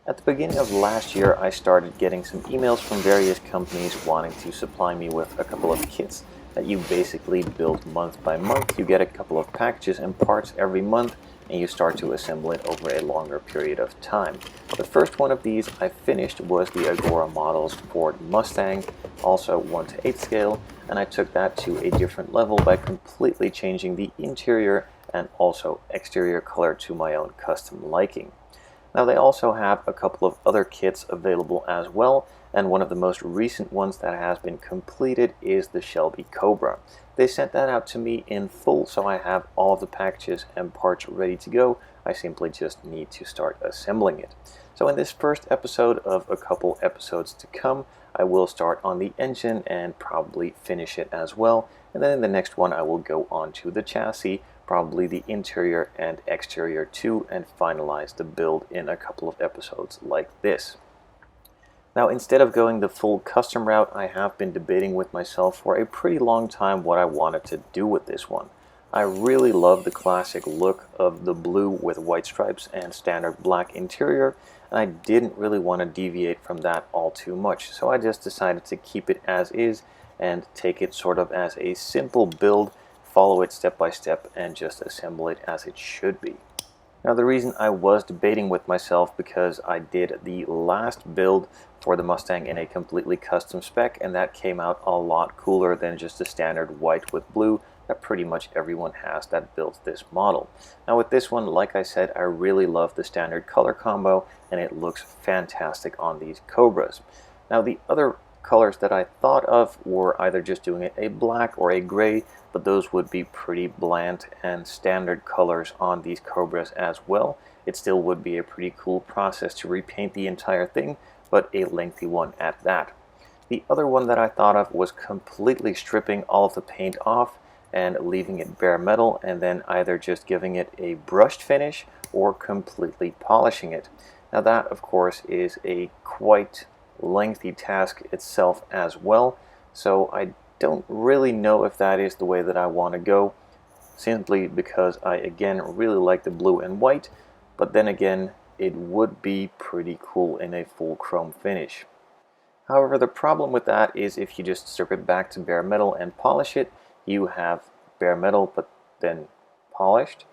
At the beginning of last year, I started getting some emails from various companies wanting to supply me with a couple of kits that you basically build month by month. You get a couple of packages and parts every month, and you start to assemble it over a longer period of time. The first one of these I finished was the Agora model's Ford Mustang, also 1:8 scale, and I took that to a different level by completely changing the interior and also exterior color to my own custom liking. Now they also have a couple of other kits available as well, and one of the most recent ones that has been completed is the Shelby Cobra. They sent that out to me in full, so I have all of the packages and parts ready to go. I simply just need to start assembling it. So in this first episode of a couple episodes to come, I will start on the engine and probably finish it as well, and then in the next one I will go on to the chassis, probably the interior and exterior too, and finalize the build in a couple of episodes like this. Now, instead of going the full custom route, I have been debating with myself for a pretty long time what I wanted to do with this one. I really love the classic look of the blue with white stripes and standard black interior, and I didn't really want to deviate from that all too much, so I just decided to keep it as is and take it sort of as a simple build, follow it step by step, and just assemble it as it should be. Now, the reason I was debating with myself because I did the last build for the Mustang in a completely custom spec, and that came out a lot cooler than just the standard white with blue that pretty much everyone has that builds this model. Now with this one, like I said, I really love the standard color combo, and it looks fantastic on these Cobras. Now the other colors that I thought of were either just doing it a black or a gray, but those would be pretty bland and standard colors on these Cobras as well. It still would be a pretty cool process to repaint the entire thing, but a lengthy one at that. The other one that I thought of was completely stripping all of the paint off and leaving it bare metal, and then either just giving it a brushed finish or completely polishing it. Now that, of course, is a quite lengthy task itself as well, so I don't really know if that is the way that I want to go, simply because I again really like the blue and white, but then again it would be pretty cool in a full chrome finish. However, the problem with that is if you just strip it back to bare metal and polish it, you have bare metal but then polished,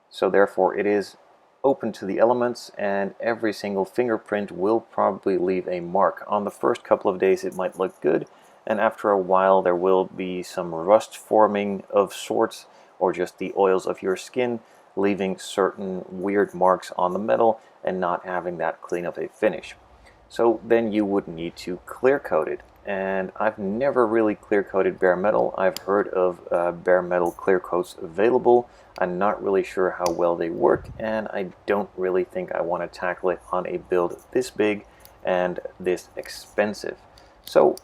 so therefore it is open to the elements, and every single fingerprint will probably leave a mark. On the first couple of days it might look good, and after a while there will be some rust forming of sorts, or just the oils of your skin leaving certain weird marks on the metal and not having that clean of a finish. So then you would need to clear coat it, and I've never really clear coated bare metal. I've heard of bare metal clear coats available. I'm not really sure how well they work, and I don't really think I want to tackle it on a build this big and this expensive. So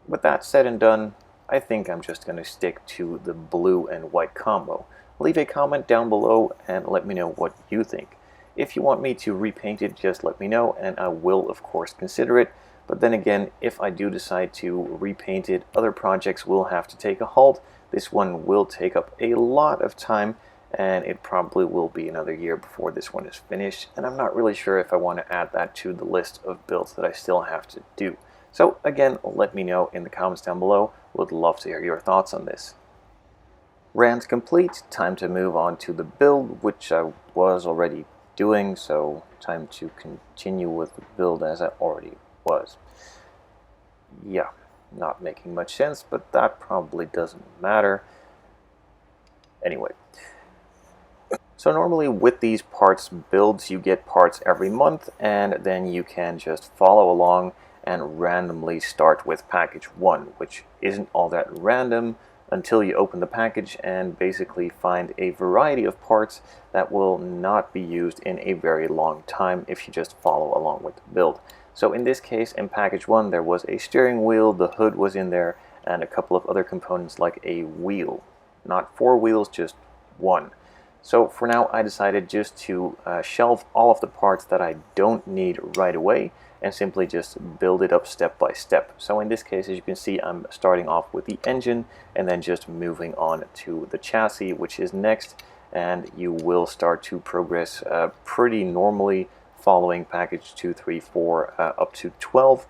with that said and done, I think I'm just going to stick to the blue and white combo. Leave a comment down below and let me know what you think. If you want me to repaint it, just let me know, and I will of course consider it. But then again, if I do decide to repaint it, other projects will have to take a halt. This one will take up a lot of time, and it probably will be another year before this one is finished, and I'm not really sure if I want to add that to the list of builds that I still have to do. So again, let me know in the comments down below. Would love to hear your thoughts on this. Rant complete, time to move on to the build, which I was already doing, so time to continue with the build as I already was. Yeah, not making much sense, but that probably doesn't matter. Anyway, so normally with these parts builds, you get parts every month, and then you can just follow along and randomly start with package 1, which isn't all that random until you open the package and basically find a variety of parts that will not be used in a very long time if you just follow along with the build. So in this case, in package 1, there was a steering wheel, the hood was in there, and a couple of other components like a wheel. Not 4 wheels, just 1. So for now, I decided just to shelve all of the parts that I don't need right away and simply just build it up step by step. So in this case, as you can see, I'm starting off with the engine and then just moving on to the chassis, which is next, and you will start to progress pretty normally following package 2, 3, 4 up to 12.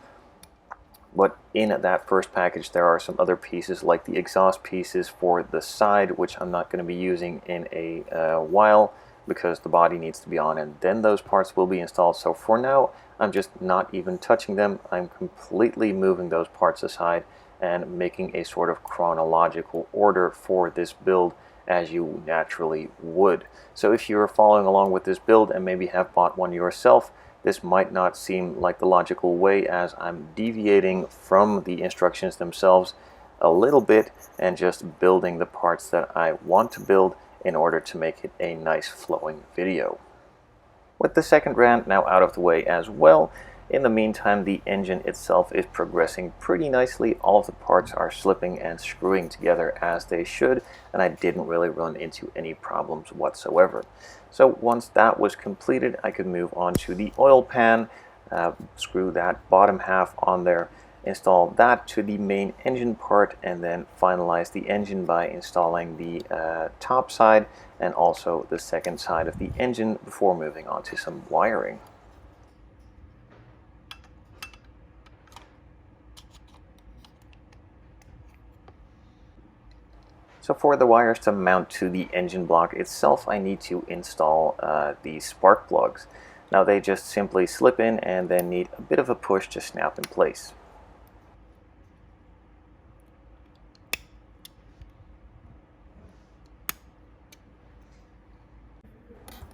But in that first package there are some other pieces like the exhaust pieces for the side, which I'm not going to be using in a while because the body needs to be on and then those parts will be installed. So for now I'm just not even touching them. I'm completely moving those parts aside and making a sort of chronological order for this build as you naturally would. So if you're following along with this build and maybe have bought one yourself, this might not seem like the logical way, as I'm deviating from the instructions themselves a little bit and just building the parts that I want to build in order to make it a nice flowing video. With the second rant now out of the way as well, in the meantime the engine itself is progressing pretty nicely. All of the parts are slipping and screwing together as they should, and I didn't really run into any problems whatsoever. So once that was completed, I could move on to the oil pan, screw that bottom half on there, install that to the main engine part, and then finalize the engine by installing the top side and also the second side of the engine before moving on to some wiring. So for the wires to mount to the engine block itself, I need to install the spark plugs. Now they just simply slip in and then need a bit of a push to snap in place.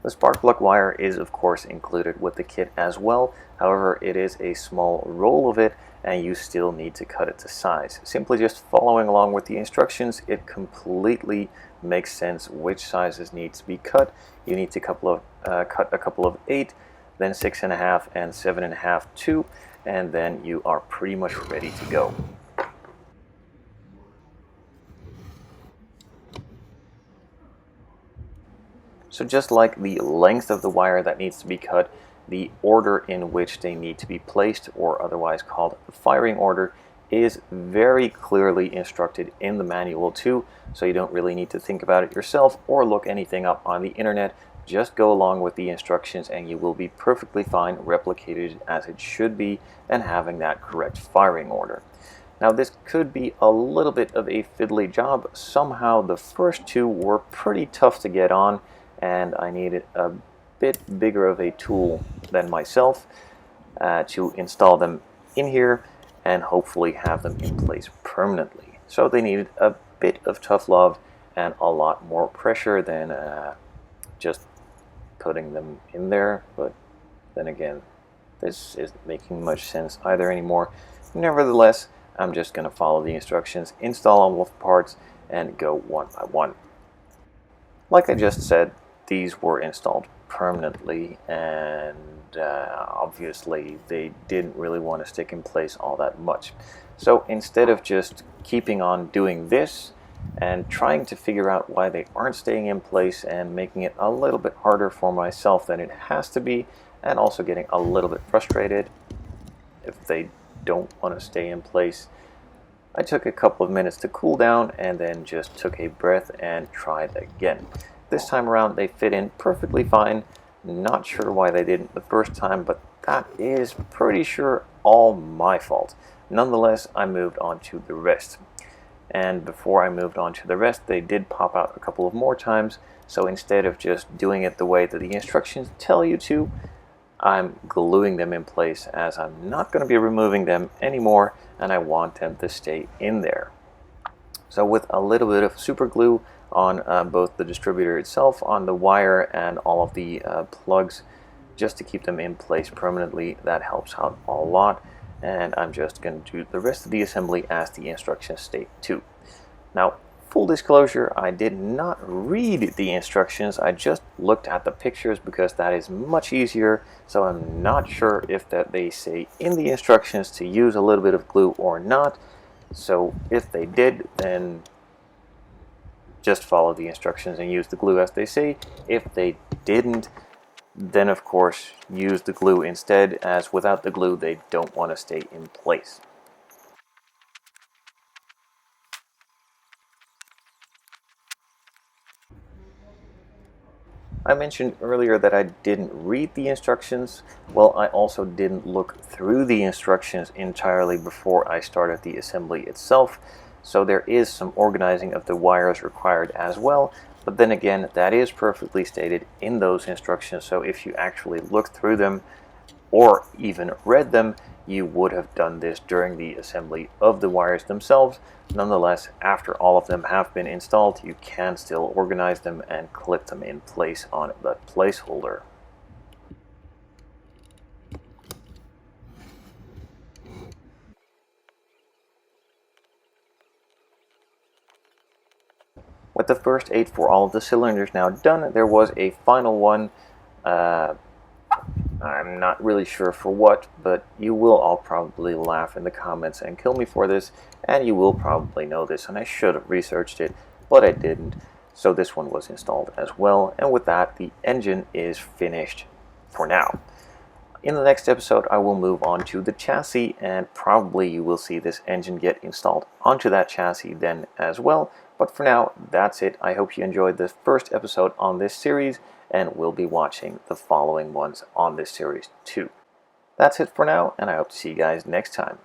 The spark plug wire is of course included with the kit as well. However, it is a small roll of it and you still need to cut it to size. Simply just following along with the instructions, it completely makes sense which sizes need to be cut. You need to cut a couple of 8, then 6.5 and 7.5 too, and then you are pretty much ready to go. So just like the length of the wire that needs to be cut, the order in which they need to be placed, or otherwise called the firing order, is very clearly instructed in the manual too, so you don't really need to think about it yourself or look anything up on the internet. Just go along with the instructions and you will be perfectly fine, replicated as it should be, and having that correct firing order. Now this could be a little bit of a fiddly job. Somehow the first two were pretty tough to get on, and I needed a bit bigger of a tool than myself to install them in here and hopefully have them in place permanently. So they needed a bit of tough love and a lot more pressure than just putting them in there, but then again, this isn't making much sense either anymore. Nevertheless, I'm just going to follow the instructions, install all of the parts, and go one by one. Like I just said, these were installed permanently, and obviously they didn't really want to stick in place all that much. So instead of just keeping on doing this and trying to figure out why they aren't staying in place and making it a little bit harder for myself than it has to be, and also getting a little bit frustrated if they don't want to stay in place, I took a couple of minutes to cool down and then just took a breath and tried again. This time around they fit in perfectly fine. Not sure why they didn't the first time, but that is pretty sure all my fault. Nonetheless, I moved on to the rest. And before I moved on to the rest, they did pop out a couple of more times. So instead of just doing it the way that the instructions tell you to, I'm gluing them in place, as I'm not going to be removing them anymore and I want them to stay in there. So with a little bit of super glue on both the distributor itself, on the wire, and all of the plugs, just to keep them in place permanently, that helps out a lot. And I'm just going to do the rest of the assembly as the instructions state too. Now, full disclosure, I did not read the instructions. I just looked at the pictures because that is much easier. So I'm not sure if that they say in the instructions to use a little bit of glue or not. So if they did, then just follow the instructions and use the glue as they say. If they didn't, then of course use the glue instead, as without the glue they don't want to stay in place. I mentioned earlier that I didn't read the instructions. Well, I also didn't look through the instructions entirely before I started the assembly itself, so there is some organizing of the wires required as well, but then again, that is perfectly stated in those instructions, so if you actually looked through them or even read them, you would have done this during the assembly of the wires themselves. Nonetheless, after all of them have been installed, you can still organize them and clip them in place on the placeholder. With the first 8 for all of the cylinders now done, there was a final one. I'm not really sure for what, but you will all probably laugh in the comments and kill me for this, and you will probably know this, and I should have researched it, but I didn't. So this one was installed as well, and with that, the engine is finished for now. In the next episode, I will move on to the chassis, and probably you will see this engine get installed onto that chassis then as well. But for now, that's it. I hope you enjoyed the first episode on this series, and we'll be watching the following ones on this series too. That's it for now, and I hope to see you guys next time.